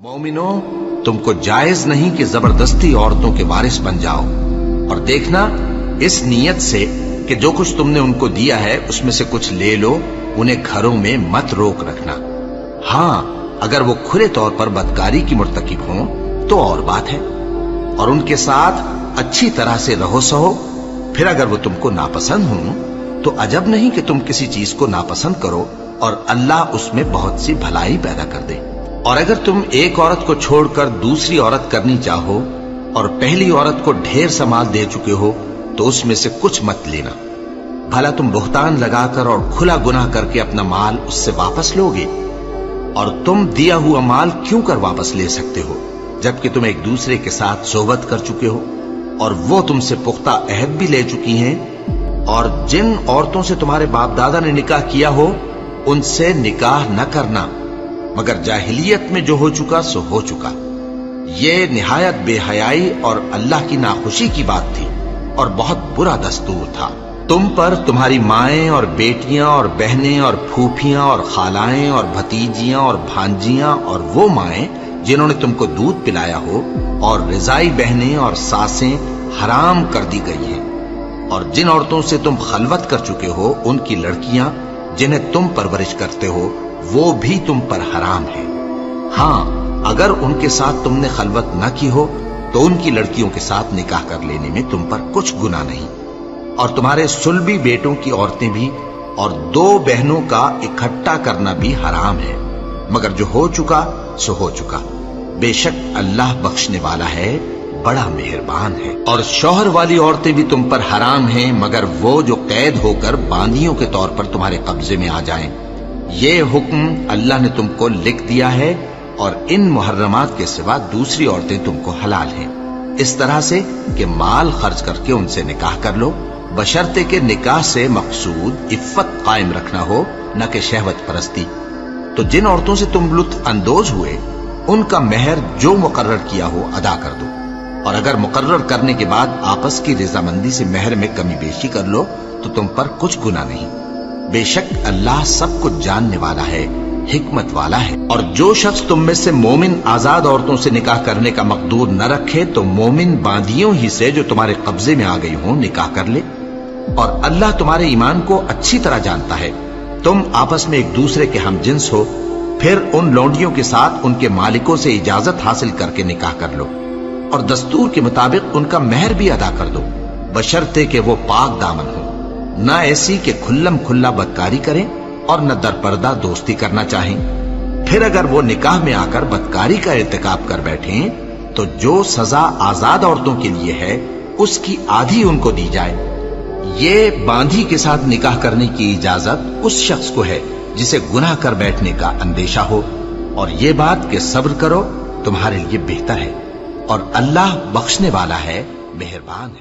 मोमिनो, तुमको जायज नहीं कि जबरदस्ती औरतों के वारिस बन जाओ, और देखना इस नीयत से कि जो कुछ तुमने उनको दिया है उसमें से कुछ ले लो, उन्हें घरों में मत रोक रखना। हाँ, अगर वो खुले तौर पर बदकारी की मुर्तकिब हों तो और बात है, और उनके साथ अच्छी तरह से रहो सहो। फिर अगर वो तुमको नापसंद हों तो अजब नहीं कि तुम किसी चीज को नापसंद करो और अल्लाह उसमें बहुत सी भलाई पैदा कर दे। और अगर तुम एक औरत को छोड़कर दूसरी औरत करनी चाहो और पहली औरत को ढेर सा माल दे चुके हो तो उसमें से कुछ मत लेना। भला तुम बुहतान लगाकर और खुला गुनाह करके अपना माल उससे वापस लोगे? और तुम दिया हुआ माल क्यों कर वापस ले सकते हो जबकि तुम एक दूसरे के साथ सोबत कर चुके हो और वो तुमसे पुख्ता अहद भी ले चुकी हैं। और जिन औरतों से तुम्हारे बाप दादा ने निकाह किया हो उनसे निकाह न करना, मगर जाहिलियत में जो हो चुका सो हो चुका। ये निहायत बेहयाई और अल्लाह की नाखुशी की बात थी और बहुत बुरा दस्तूर था। तुम पर तुम्हारी माएं और बेटियां और बहनें और फूफियां और खालाएं और भतीजियां और भांजियां और वो माएं जिन्होंने तुमको दूध पिलाया हो और रिजाई बहनें और सासें हराम कर दी गई हैं। और जिन औरतों से तुम खलवत कर चुके हो उनकी लड़कियां जिन्हें तुम परवरिश करते हो वो भी तुम पर हराम है। हाँ, अगर उनके साथ तुमने खलवत न की हो तो उनकी लड़कियों के साथ निकाह कर लेने में तुम पर कुछ गुनाह नहीं। और तुम्हारे सुलभी बेटों की औरतें भी और दो बहनों का इकट्ठा करना भी हराम है, मगर जो हो चुका सो हो चुका। बेशक अल्लाह बख्शने वाला है, बड़ा मेहरबान है। और शौहर वाली औरतें भी तुम पर हराम हैं, मगर वो जो कैद होकर बांदियों के तौर पर तुम्हारे कब्जे में आ जाएं। ये हुक्म अल्लाह ने तुमको लिख दिया है और इन मुहर्रमात के सिवा दूसरी औरतें तुमको हलाल हैं, इस तरह से कि माल खर्च करके उनसे निकाह कर लो, बशर्ते के निकाह से मकसूद इफ्फत कायम रखना हो, न कि शहवत परस्ती। तो जिन औरतों से तुम लुत्फ अंदोज हुए उनका मेहर जो मुकर्रर किया हो अदा कर दो। और अगर मुकर्रर करने के बाद आपस की रजामंदी से मेहर में कमी बेशी कर लो तो तुम पर कुछ गुनाह नहीं। बेशक अल्लाह सब कुछ जानने वाला है, हिकमत वाला है। और जो शख्स तुम में से मोमिन आजाद औरतों से निकाह करने का मकदूर न रखे तो मोमिन बांदियों ही से जो तुम्हारे कब्जे में आ गई हो निकाह कर ले। और अल्लाह तुम्हारे ईमान को अच्छी तरह जानता है। तुम आपस में एक दूसरे के हमजिन्स हो, फिर उन लौंडियों के साथ उनके मालिकों से इजाजत हासिल करके निकाह कर लो और दस्तूर के मुताबिक उनका मेहर भी अदा कर दो, बशर्ते कि वो पाक दामन हो, न ऐसी कि खुल्लम खुल्ला बदकारी करें और न दरपर्दा दोस्ती करना चाहें। फिर अगर वो निकाह में आकर बदकारी का इर्तिकाब कर बैठें तो जो सजा आजाद औरतों के लिए है उसकी आधी उनको दी जाए। ये बांधी के साथ निकाह करने की इजाजत उस शख्स को है जिसे गुनाह कर बैठने का अंदेशा हो। और ये बात कि सब्र करो तुम्हारे लिए बेहतर है, और अल्लाह बख्शने वाला है, मेहरबान है।